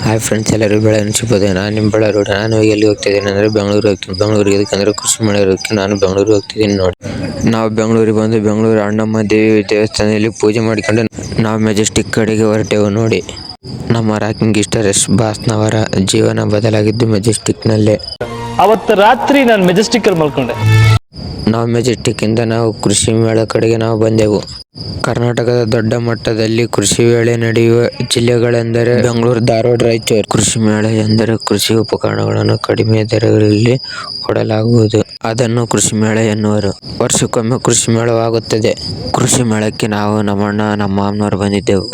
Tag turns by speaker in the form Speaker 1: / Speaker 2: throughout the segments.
Speaker 1: Hi friends, ಎಲ್ಲರೂ ಬೆಳೆಯನ್ನು ಸಿಗ್ಬೋದು. ನಾನು ನಿಮ್ಮ ಬೆಳೂರು. ನಾನು ಎಲ್ಲಿ ಹೋಗ್ತಿದ್ದೀನಿ ಅಂದರೆ ಬೆಂಗಳೂರು ಹೋಗ್ತೀನಿ. ಬೆಂಗಳೂರಿಗೆ ಇದಕ್ಕಂದರೆ ಕೃಷಿ ಮೇಳ ಇರೋದಕ್ಕೆ ನಾನು ಬೆಂಗಳೂರಿಗೆ ಹೋಗ್ತಿದ್ದೀನಿ ನೋಡಿ. ನಾವು ಬೆಂಗಳೂರಿಗೆ ಬಂದು ಬೆಂಗಳೂರು ಅಣ್ಣಮ್ಮ ದೇವಿ ದೇವಸ್ಥಾನದಲ್ಲಿ ಪೂಜೆ ಮಾಡಿಕೊಂಡು ನಾವು ಮೆಜೆಸ್ಟಿಕ್ ಕಡೆಗೆ ಹೊರಟೆವು ನೋಡಿ. ನಮ್ಮ ರಾಕಿಂಗ್ ಸ್ಟಾರ್ ಯಶ್ ಬಾಸ್ನವರ ಜೀವನ ಬದಲಾಗಿದ್ದು ಮೆಜೆಸ್ಟಿಕ್ನಲ್ಲೇ.
Speaker 2: ಅವತ್ತು ರಾತ್ರಿ ನಾನು ಮೆಜೆಸ್ಟಿಕ್ಕಲ್ಲಿ ಮಲ್ಕೊಂಡೆ.
Speaker 1: ನಾವು ಮೆಜೆಸ್ಟಿಕ್ಕಿಂದ ನಾವು ಕೃಷಿ ಮೇಳ ಕಡೆಗೆ ನಾವು ಬಂದೆವು. ಕರ್ನಾಟಕದ ದೊಡ್ಡ ಮಟ್ಟದಲ್ಲಿ ಕೃಷಿ ಮೇಳ ನಡೆಯುವ ಜಿಲ್ಲೆಗಳೆಂದರೆ ಬೆಂಗಳೂರು, ಧಾರವಾಡ, ರಾಯಚೂರು. ಕೃಷಿ ಮೇಳ ಎಂದರೆ ಕೃಷಿ ಉಪಕರಣಗಳನ್ನು ಕಡಿಮೆ ದರದಲ್ಲಿ ಕೊಡಲಾಗುವುದು. ಅದನ್ನು ಕೃಷಿ ಮೇಳ ಎನ್ನುವರು. ವರ್ಷಕ್ಕೊಮ್ಮೆ ಕೃಷಿ ಮೇಳವಾಗುತ್ತದೆ. ಕೃಷಿ ಮೇಳಕ್ಕೆ ನಾವು ನಮ್ಮಣ್ಣ ನಮ್ಮ ಮಾಮನವರು ಬಂದಿದ್ದೆವು.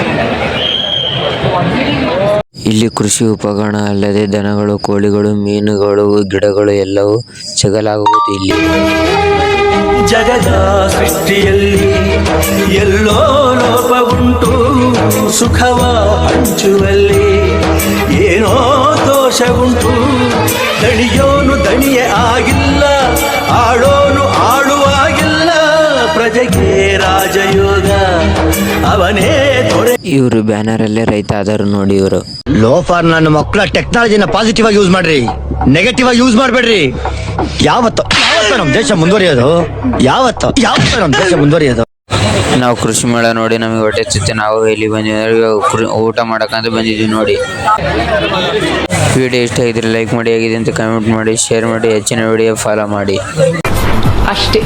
Speaker 1: ಇಲ್ಲಿ ಕೃಷಿ ಉಪಕರಣ ಅಲ್ಲದೆ ದನಗಳು, ಕೋಳಿಗಳು, ಮೀನುಗಳು, ಗಿಡಗಳು ಎಲ್ಲವೂ ಸಿಗಲಾಗುವುದು ಇಲ್ಲಿ.
Speaker 3: ಜಗದ ಸೃಷ್ಟಿಯಲ್ಲಿ ಎಲ್ಲೋ ಲೋಪವುಂಟು, ಸುಖವ ಹಂಚುವಲ್ಲಿ ಏನೋ ದೋಷವುಂಟು. ದಣಿಯೋನು ದಣಿಯೇ ಆಗಿಲ್ಲ, ಆಳೋನು ಆಳುವಾಗಿಲ್ಲ, ಪ್ರಜೆಗೆ ರಾಜಯೋಗ ಅವನೇ ದೊರೆ.
Speaker 1: ಇವರು ಬ್ಯಾನರ್ ಅಲ್ಲೇ ರೈತ ಆದರು ನೋಡಿ. ಇವರು
Speaker 4: ಲೋಫಾರ್ ನನ್ನ ಮಕ್ಕಳ ಟೆಕ್ನಾಲಜಿನ ಪಾಸಿಟಿವ್ ಆಗಿ ಯೂಸ್ ಮಾಡ್ರಿ, ನೆಗೆಟಿವ್ ಆಗಿ ಯೂಸ್ ಮಾಡ್ಬೇಡ್ರಿ. ಯಾವತ್ತು ನಮ್ಮ ದೇಶ ಮುಂದುವರಿಯೋದು? ಯಾವತ್ತು ನಮ್ಮ ದೇಶ ಮುಂದುವರಿಯೋದು?
Speaker 1: ನಾವು ಕೃಷಿ ಮೇಳ ನೋಡಿ ನಮಗೆ ಹೊಟ್ಟೆ ಚಿತ್ತೆ. ನಾವು ಎಲ್ಲಿ ಬಂದಿದ್ದೀವಿ? ಊಟ ಮಾಡಕ್ಕಂತ ಬಂದಿದ್ದೀವಿ ನೋಡಿ. ವಿಡಿಯೋ ಇಷ್ಟ ಆಗಿದ್ರೆ ಲೈಕ್ ಮಾಡಿ, ಆಗಿದೆ ಅಂತ ಕಮೆಂಟ್ ಮಾಡಿ, ಶೇರ್ ಮಾಡಿ, ಹೆಚ್ಚಿನ ವಿಡಿಯೋ ಫಾಲೋ ಮಾಡಿ
Speaker 5: ಅಷ್ಟೇ.